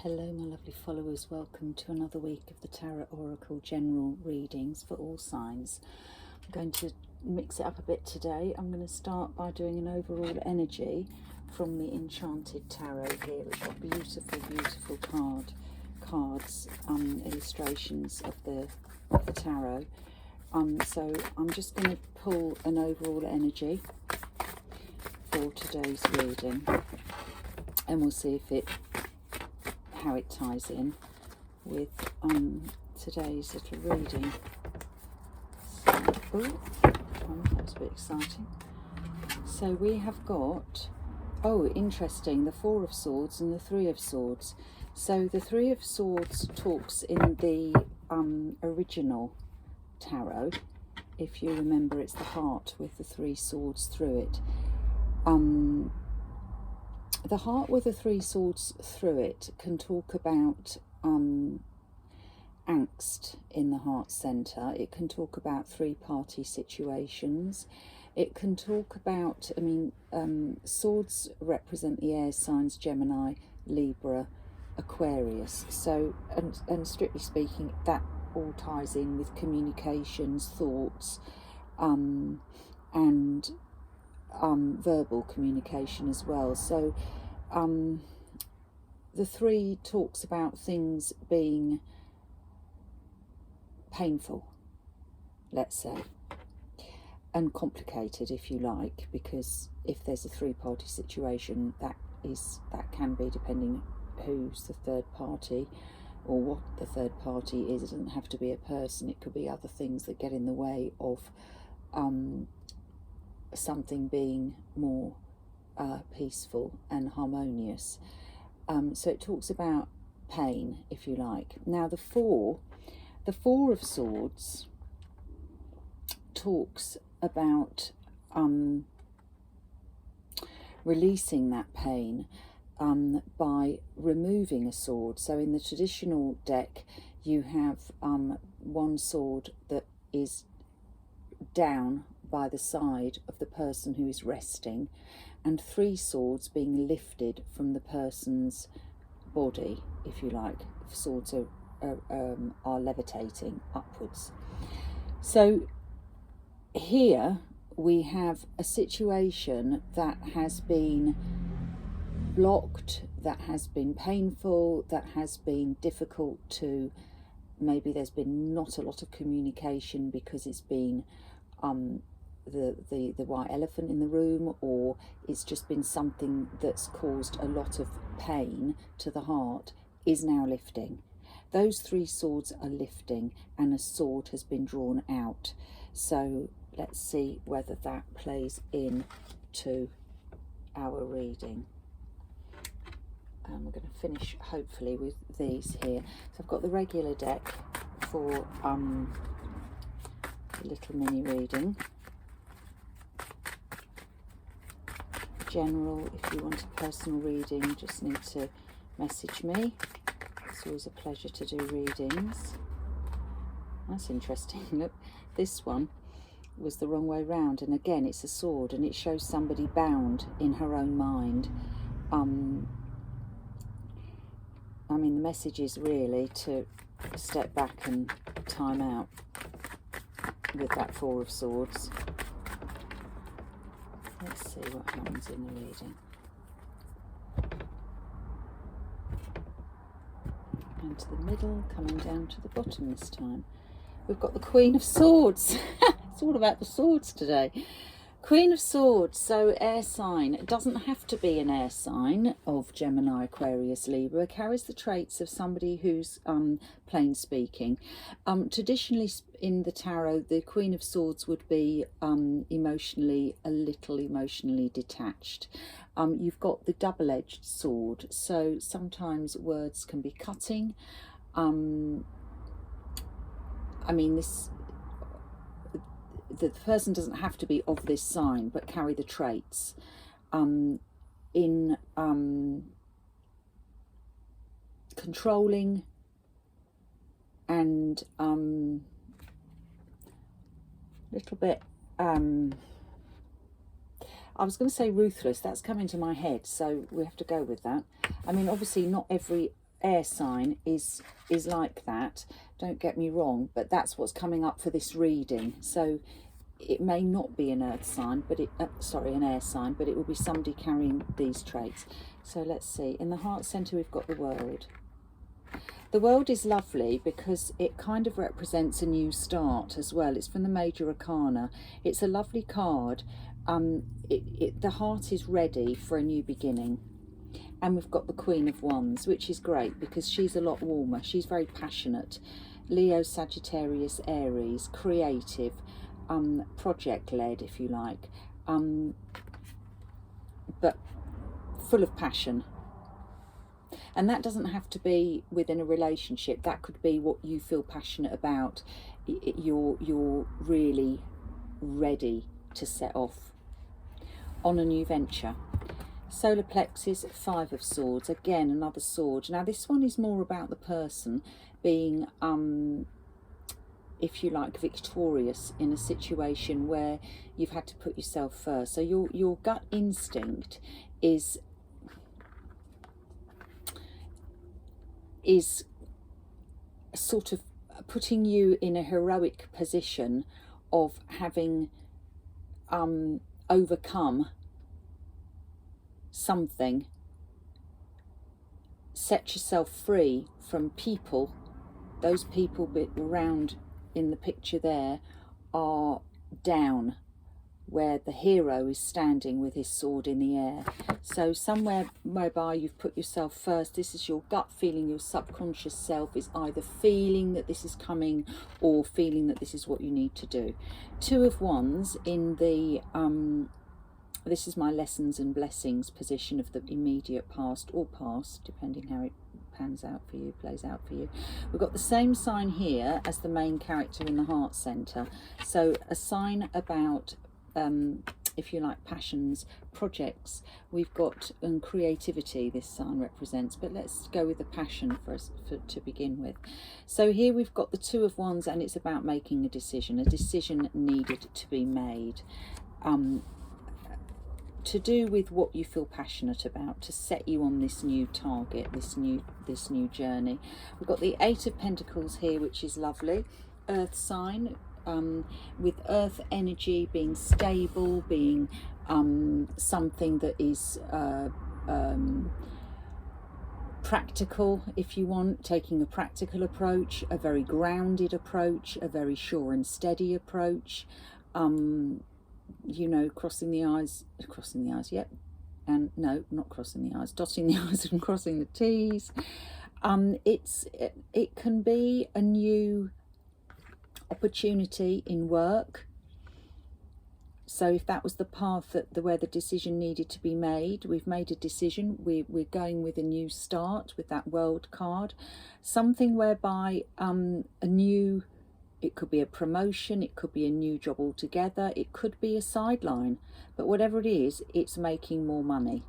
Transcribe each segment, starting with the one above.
Hello my lovely followers, welcome to another week of the Tarot Oracle General Readings for all signs. I'm going to mix it up a bit today. I'm going to start by doing an overall energy from the Enchanted Tarot here. We've got beautiful cards, illustrations of the tarot. So I'm just going to pull an overall energy for today's reading, and we'll see if how it ties in with today's little reading. So, that was a bit exciting. So we have got, interesting, the Four of Swords and the Three of Swords. So the Three of Swords talks in the original tarot. If you remember, it's the heart with the three swords through it. The heart with the three swords through it can talk about angst in the heart centre. It can talk about three-party situations. It can talk about, swords represent the air signs Gemini, Libra, Aquarius. So, and strictly speaking, that all ties in with communications, thoughts, and verbal communication as well. So the three talks about things being painful, let's say, and complicated, if you like, because if there's a three-party situation, that can be, depending who's the third party or what the third party is. It doesn't have to be a person, it could be other things that get in the way of something being more peaceful and harmonious. So it talks about pain, if you like. Now the Four of Swords talks about releasing that pain by removing a sword. So in the traditional deck you have one sword that is down by the side of the person who is resting, and three swords being lifted from the person's body, if you like. Swords are levitating upwards. So here we have a situation that has been blocked, that has been painful, that has been difficult to, maybe there's been not a lot of communication because it's been the white elephant in the room, or it's just been something that's caused a lot of pain to the heart, is now lifting. Those three swords are lifting and a sword has been drawn out. So let's see whether that plays in to our reading. We're going to finish hopefully with these here. So I've got the regular deck for a little mini reading. General, if you want a personal reading, you just need to message me. It's always a pleasure to do readings. That's interesting. Look, this one was the wrong way round, and again it's a sword, and it shows somebody bound in her own mind. The message is really to step back and time out with that Four of Swords. Let's see what happens in the reading. And to the middle, coming down to the bottom this time. We've got the Queen of Swords. It's all about the swords today. Queen of Swords, so air sign. It doesn't have to be an air sign of Gemini, Aquarius, Libra. Carries the traits of somebody who's plain speaking. Traditionally in the tarot, the Queen of Swords would be a little emotionally detached. You've got the double-edged sword, so sometimes words can be cutting. The person doesn't have to be of this sign, but carry the traits. In controlling and little bit, I was going to say ruthless, that's come into my head, so we have to go with that. Obviously not every air sign is like that, don't get me wrong, but that's what's coming up for this reading. So it may not be an earth sign, but an air sign, but it will be somebody carrying these traits. So let's see. In the heart center, we've got the World. The World is lovely because it kind of represents a new start as well. It's from the Major Arcana. It's a lovely card. The heart is ready for a new beginning. And we've got the Queen of Wands, which is great because she's a lot warmer. She's very passionate. Leo, Sagittarius, Aries, creative, project-led, if you like, but full of passion. And that doesn't have to be within a relationship. That could be what you feel passionate about. You're really ready to set off on a new venture. Solar plexus, 5 of Swords, again another sword. Now this one is more about the person being, if you like, victorious in a situation where you've had to put yourself first. So your gut instinct is sort of putting you in a heroic position of having overcome something, set yourself free from people. Those people around in the picture there are down, where the hero is standing with his sword in the air. So somewhere whereby you've put yourself first, this is your gut feeling. Your subconscious self is either feeling that this is coming or feeling that this is what you need to do. 2 of Wands in the this is my lessons and blessings position of the immediate past or past, depending how it pans out for you, plays out for you. We've got the same sign here as the main character in the heart center. So a sign about if you like, passions, projects. We've got creativity, this sign represents, but let's go with the passion to begin with. So here we've got the 2 of Wands, and it's about making a decision needed to be made, to do with what you feel passionate about, to set you on this new target, this new journey. We've got the 8 of Pentacles here, which is lovely, earth sign, with earth energy being stable, being something that is practical, if you want, taking a practical approach, a very grounded approach, a very sure and steady approach, you know, crossing the I's, yep, and no, not crossing the I's, dotting the I's and crossing the T's. It can be a new opportunity in work. So if that was the path where the decision needed to be made, we've made a decision. We're going with a new start with that World card. Something whereby it could be a promotion, it could be a new job altogether, it could be a sideline, but whatever it is, it's making more money.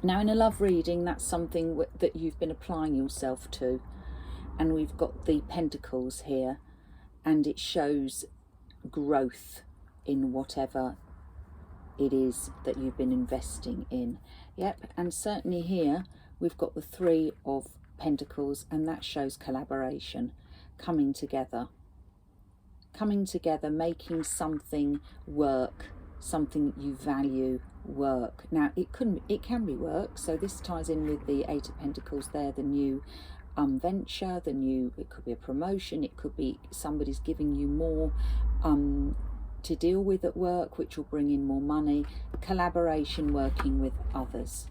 Now in a love reading, that's something that you've been applying yourself to, and we've got the Pentacles here, and it shows growth in whatever it is that you've been investing in. Yep, and certainly here we've got the 3 of Pentacles, and that shows collaboration, coming together, making something work, something you value work. Now it can be work, so this ties in with the 8 of Pentacles there, the new venture, it could be a promotion, it could be somebody's giving you more to deal with at work, which will bring in more money, collaboration, working with others.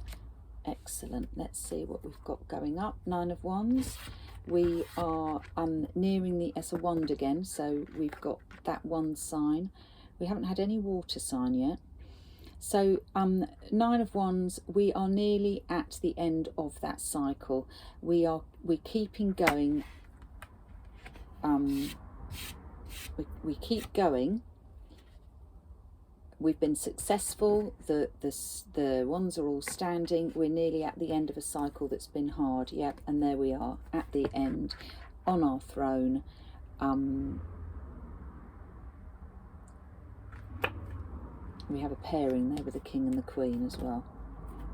Excellent. Let's see what we've got going up. 9 of Wands. We are nearing the S of Wand again, so we've got that one sign. We haven't had any water sign yet. So 9 of Wands, we are nearly at the end of that cycle. We're keeping going. We keep going. We've been successful. The wands are all standing. We're nearly at the end of a cycle that's been hard. Yep, and there we are at the end, on our throne. We have a pairing there with the King and the Queen as well.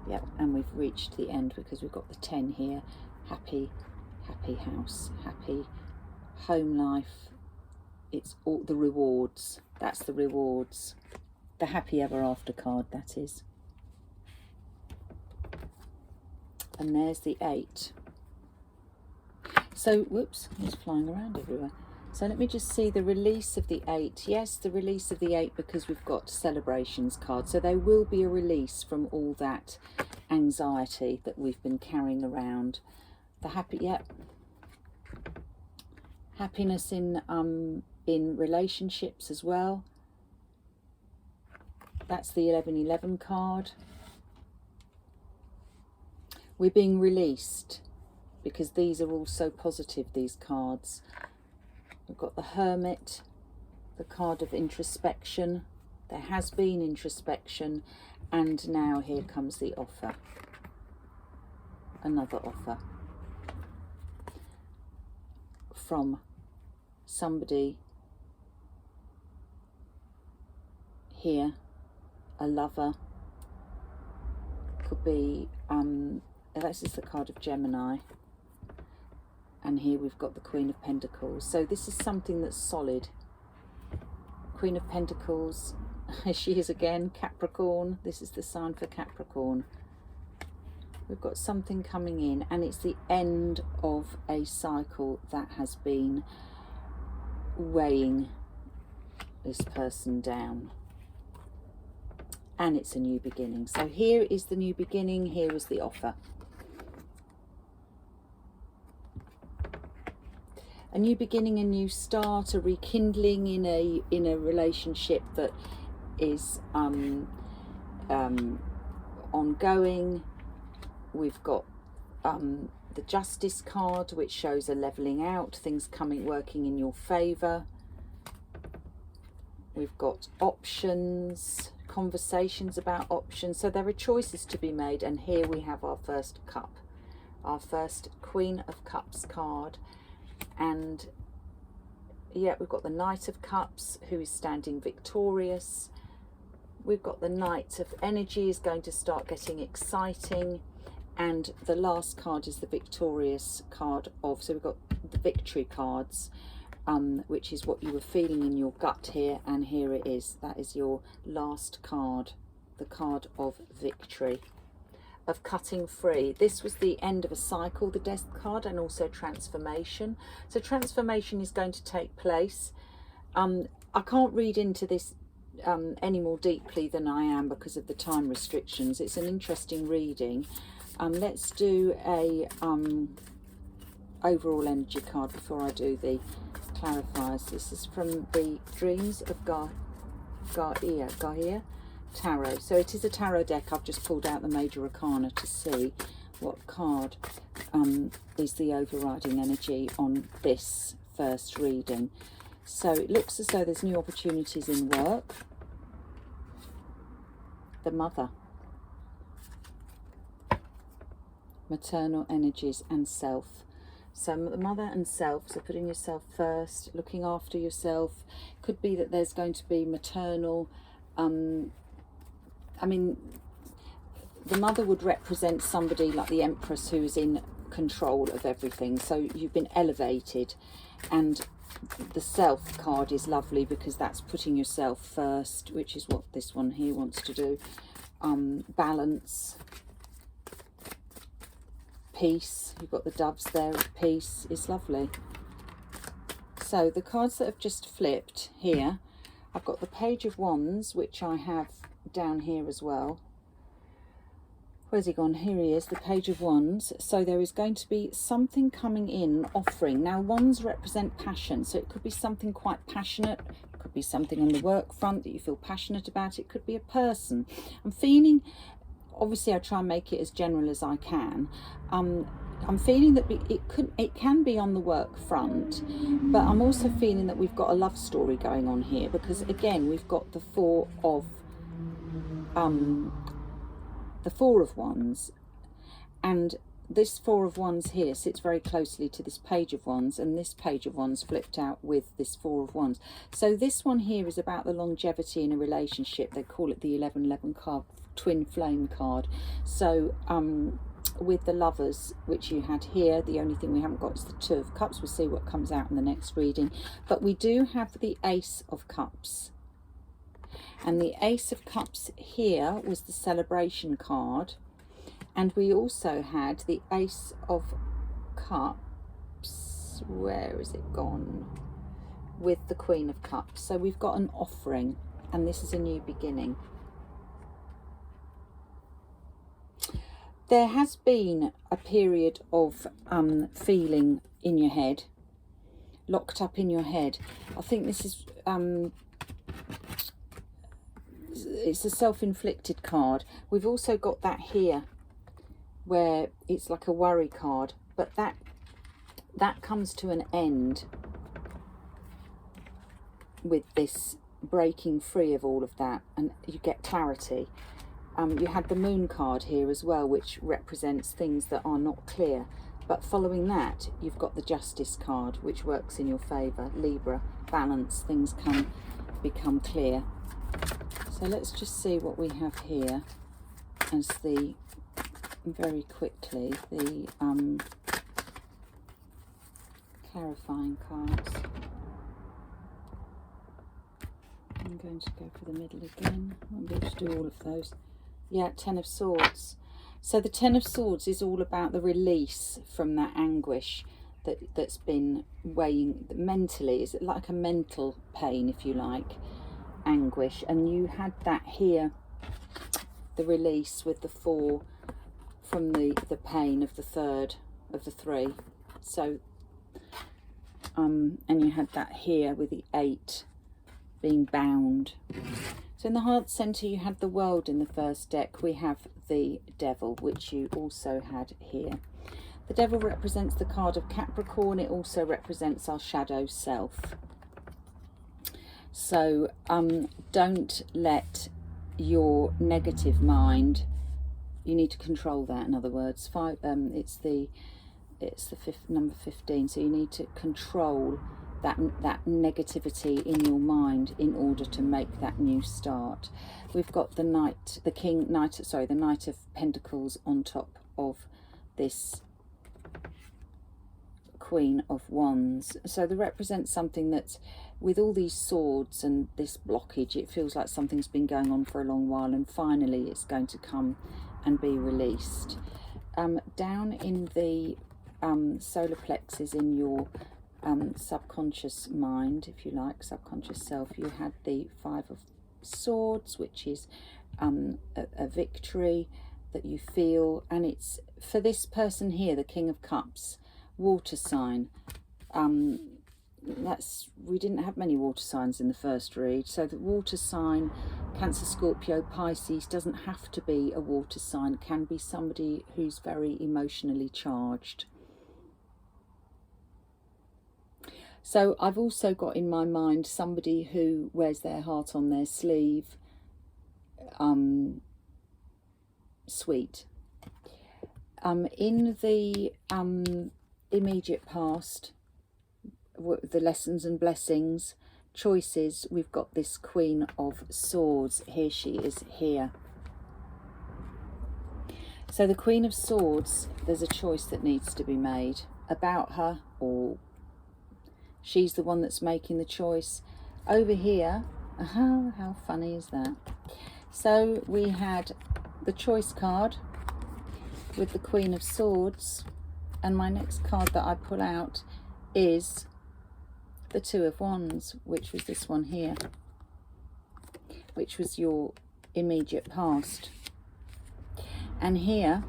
Yep, and we've reached the end because we've got the 10 here happy house, happy home life. It's all the rewards. That's the rewards. The happy ever after card, that is. And there's the 8. So, whoops, it's flying around everywhere. So let me just see the release of the 8. Yes, the release of the 8, because we've got celebrations card. So there will be a release from all that anxiety that we've been carrying around. The happy, yep. Happiness in relationships as well. That's the 1111 card. We're being released because these are all so positive, these cards. We've got the Hermit, the card of introspection. There has been introspection, and now here comes the offer. Another offer from somebody here, a lover. Could be, this is the card of Gemini. And here we've got the Queen of Pentacles. So this is something that's solid. Queen of Pentacles, she is again Capricorn. This is the sign for Capricorn. We've got something coming in, and it's the end of a cycle that has been weighing this person down. And it's a new beginning. So here is the new beginning. Here is the offer. A new beginning, a new start, a rekindling in a relationship that is ongoing. We've got the Justice card, which shows a leveling out, things working in your favour. We've got options, conversations about options. So there are choices to be made, and here we have our first cup, our first Queen of Cups card. And yeah, we've got the Knight of Cups, who is standing victorious. We've got the Knight of Energy is going to start getting exciting. And the last card is the victorious card of, so we've got the victory cards, which is what you were feeling in your gut here. And here it is. That is your last card, the card of victory, of cutting free. This was the end of a cycle, the Death card, and also transformation. So transformation is going to take place. I can't read into this any more deeply than I am because of the time restrictions. It's an interesting reading. Let's do a overall energy card before I do the clarifiers. This is from the Dreams of Gaia Tarot. So it is a tarot deck. I've just pulled out the major arcana to see what card is the overriding energy on this first reading. So it looks as though there's new opportunities in work. The Mother, maternal energies, and self. So the Mother and self, so putting yourself first, looking after yourself. Could be that there's going to be maternal, I mean, the Mother would represent somebody like the Empress who's in control of everything. So you've been elevated. And the Self card is lovely because that's putting yourself first, which is what this one here wants to do. Balance, peace. You've got the doves there. Peace is lovely. So the cards that have just flipped here, I've got the Page of Wands, which I have down here as well. Where's he gone? Here he is, the Page of Wands. So there is going to be something coming in, offering. Now, wands represent passion, so it could be something quite passionate. It could be something on the work front that you feel passionate about. It could be a person. I'm feeling, obviously I try and make it as general as I can. I'm feeling that it can be on the work front, but I'm also feeling that we've got a love story going on here, because again we've got the Four of Wands, and this Four of Wands here sits very closely to this Page of Wands, and this Page of Wands flipped out with this Four of Wands. So this one here is about the longevity in a relationship. They call it the 1111 card, twin flame card. So with the Lovers, which you had here. The only thing we haven't got is the Two of Cups. We'll see what comes out in the next reading. But we do have the Ace of Cups. And the Ace of Cups here was the celebration card. And we also had the Ace of Cups. Where is it gone? With the Queen of Cups. So we've got an offering, and this is a new beginning. There has been a period of feeling in your head, locked up in your head. I think this is it's a self-inflicted card. We've also got that here where it's like a worry card, but that comes to an end with this breaking free of all of that, and you get clarity. You had the Moon card here as well, which represents things that are not clear. But following that, you've got the Justice card, which works in your favour. Libra, balance, things can become clear. So let's just see what we have here as the, very quickly, the clarifying cards. I'm going to go for the middle again. I'm going to do all of those. Yeah, Ten of Swords. So the Ten of Swords is all about the release from that anguish that's been weighing mentally. Is it like a mental pain, if you like, anguish? And you had that here, the release with the 4 from the pain of the third of the 3. So, and you had that here with the 8 being bound. So in the heart centre you had the World in the first deck. We have the Devil, which you also had here. The Devil represents the card of Capricorn. It also represents our shadow self. So don't let your negative mind, you need to control that, in other words. It's the number 15, so you need to control that negativity in your mind in order to make that new start. We've got the Knight of Pentacles on top of this Queen of Wands. So they represent something that's, with all these swords and this blockage, it feels like something's been going on for a long while, and finally it's going to come and be released. Down in the solar plexus in your subconscious mind, if you like, subconscious self, you had the 5 of Swords, which is a victory that you feel, and it's for this person here, the King of Cups, water sign. We didn't have many water signs in the first read, so the water sign, Cancer, Scorpio, Pisces, doesn't have to be a water sign. It can be somebody who's very emotionally charged. So I've also got in my mind somebody who wears their heart on their sleeve. Sweet. In the immediate past, the lessons and blessings, choices, we've got this Queen of Swords. Here she is here. So the Queen of Swords, there's a choice that needs to be made about her, or she's the one that's making the choice. Over here, how funny is that? So we had the choice card with the Queen of Swords, and my next card that I pull out is the Two of Wands, which was this one here, which was your immediate past. And here,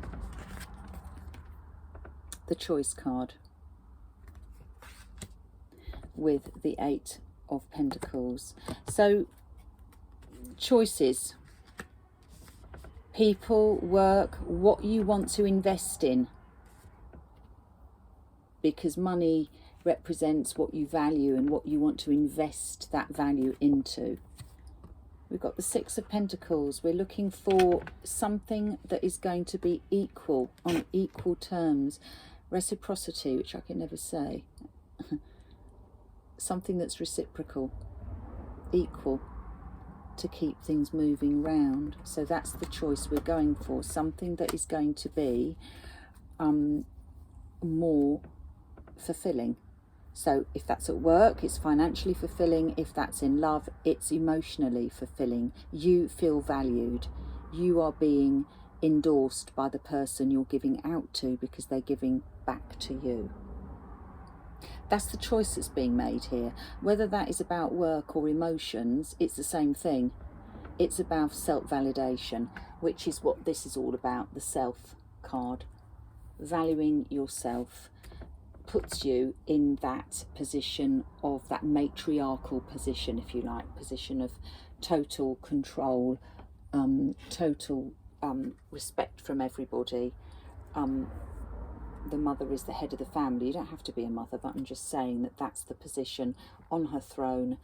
the choice card with the 8 of Pentacles. So choices, people, work, what you want to invest in, because money represents what you value and what you want to invest that value into. We've got the 6 of Pentacles. We're looking for something that is going to be equal, on equal terms. Reciprocity, which I can never say. Something that's reciprocal, equal, to keep things moving round. So that's the choice we're going for. Something that is going to be more fulfilling. So if that's at work, it's financially fulfilling. If that's in love, it's emotionally fulfilling. You feel valued. You are being endorsed by the person you're giving out to because they're giving back to you. That's the choice that's being made here. Whether that is about work or emotions, it's the same thing. It's about self-validation, which is what this is all about, the self card. Valuing yourself puts you in that position of that matriarchal position, if you like, position of total control, total respect from everybody. The mother is the head of the family. You don't have to be a mother, but I'm just saying that that's the position on her throne,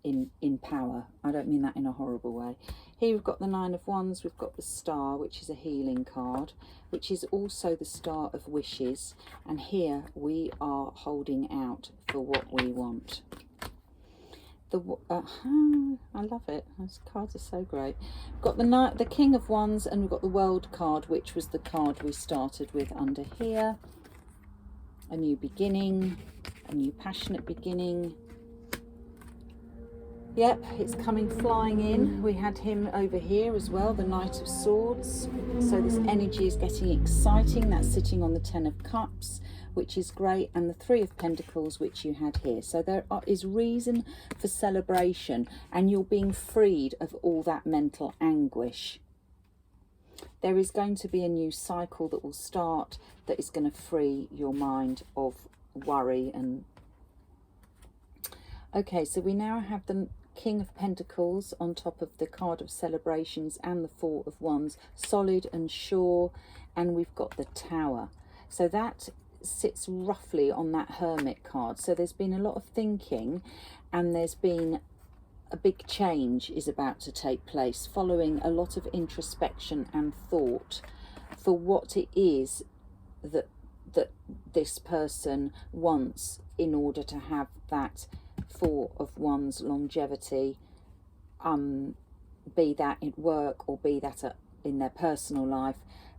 in power. I don't mean that in a horrible way. Here we've got the Nine of Wands, we've got the Star, which is a healing card, which is also the Star of Wishes, and here we are holding out for what we want. I love it. Those cards are so great. We've got the King of Wands, and we've got the World card, which was the card we started with under here. A new beginning, a new passionate beginning. Yep, it's coming flying in. We had him over here as well, the Knight of Swords. So this energy is getting exciting. That's sitting on the Ten of Cups, which is great, and the Three of Pentacles, which you had here. So there is reason for celebration, and you're being freed of all that mental anguish. There is going to be a new cycle that will start that is going to free your mind of worry. And okay, so we now have the King of Pentacles on top of the card of celebrations and the Four of Wands, solid and sure, and we've got the Tower. So that sits roughly on that Hermit card. So there's been a lot of thinking, and there's been a big change is about to take place following a lot of introspection and thought for what it is that this person wants in order to have that Four of Wands longevity, be that in work or be that in their personal life.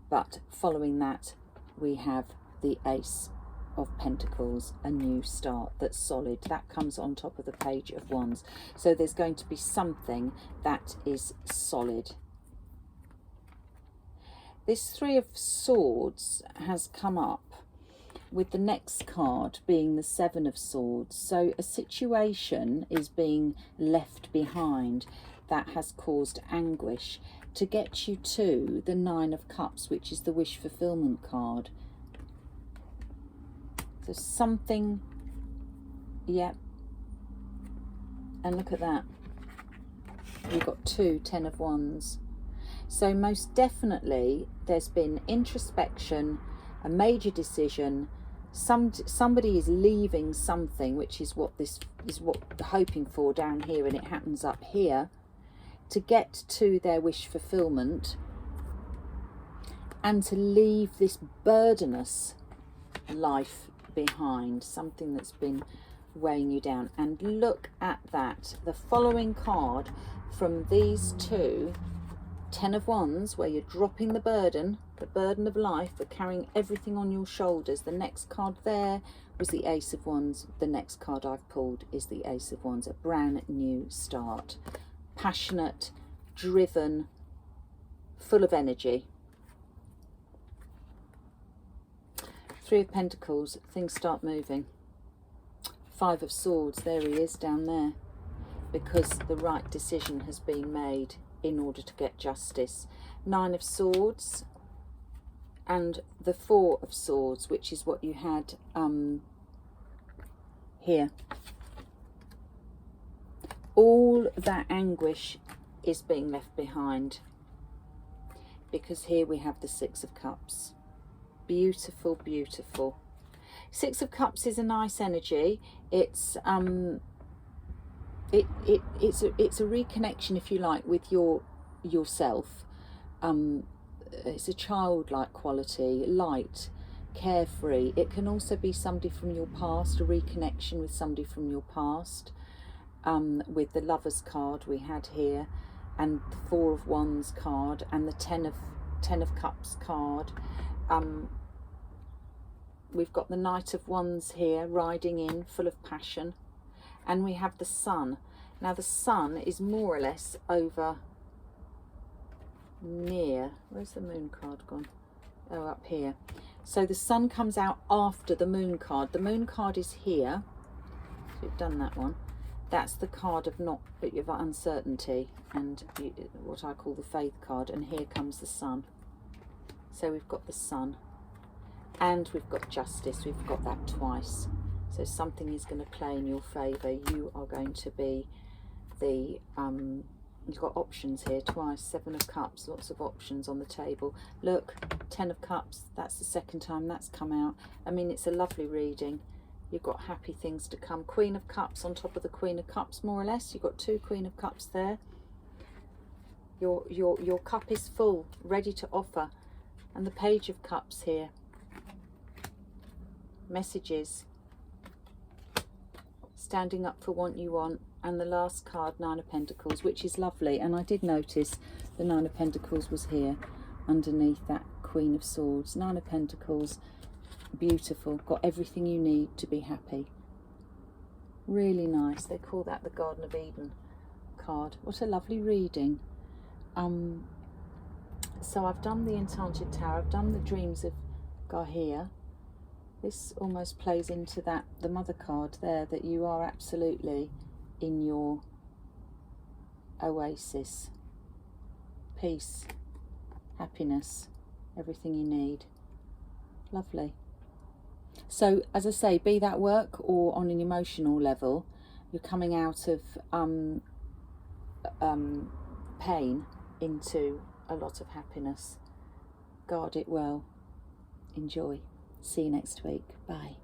But following that, we have the Ace of Pentacles, a new start that's solid. That comes on top of the Page of Wands. So there's going to be something that is solid. This Three of Swords has come up with the next card being the Seven of Swords. So a situation is being left behind that has caused anguish to get you to the Nine of Cups, which is the wish fulfillment card. So something, yep. And look at that. We've got two Ten of Wands. So most definitely there's been introspection, a major decision. Somebody is leaving something, which is what this is what they're hoping for down here, and it happens up here, to get to their wish fulfillment and to leave this burdenous life behind, something that's been weighing you down. And look at that, the following card from these two, Ten of Wands, where you're dropping the burden of life, but carrying everything on your shoulders. The next card there was the Ace of Wands. The next card I've pulled is the Ace of Wands, a brand new start. Passionate, driven, full of energy. Three of Pentacles, things start moving. Five of Swords, there he is down there, because the right decision has been made in order to get justice. Nine of Swords and the Four of Swords, which is what you had here. All that anguish is being left behind, because here we have the Six of Cups. Beautiful, beautiful. Six of Cups is a nice energy. It's it's a reconnection, if you like, with yourself. It's a childlike quality, light, carefree. It can also be somebody from your past, a reconnection with somebody from your past. With the Lovers card we had here, and the Four of Wands card, and the Ten of Cups card. we've got the Knight of Wands here riding in, full of passion, and we have the Sun. Now the Sun is more or less over near, where's the Moon card gone? Oh, up here. So the Sun comes out after the Moon card. The Moon card is here. So we've done that one. That's the card of of uncertainty, and what I call the faith card. And here comes the Sun. So we've got the Sun, and we've got Justice. We've got that twice. So something is going to play in your favour. You are going to be the you've got options here twice. 7 of Cups, lots of options on the table. Look, 10 of Cups, that's the second time that's come out. I mean, it's a lovely reading. You've got happy things to come. Queen of Cups on top of the Queen of Cups, more or less. You've got 2 Queen of Cups there. Your cup is full, ready to offer. And the Page of Cups here. Messages. Standing up for what you want. And the last card, 9 of Pentacles, which is lovely. And I did notice the 9 of Pentacles was here underneath that Queen of Swords. 9 of Pentacles, beautiful. Got everything you need to be happy. Really nice. They call that the Garden of Eden card. What a lovely reading. So I've done the Enchanted Tower. I've done the Dreams of Gahir. This almost plays into that, the Mother card there, that you are absolutely in your oasis. Peace, happiness, everything you need. Lovely. So, as I say, be that work or on an emotional level, you're coming out of pain into a lot of happiness. Guard it well. Enjoy. See you next week. Bye.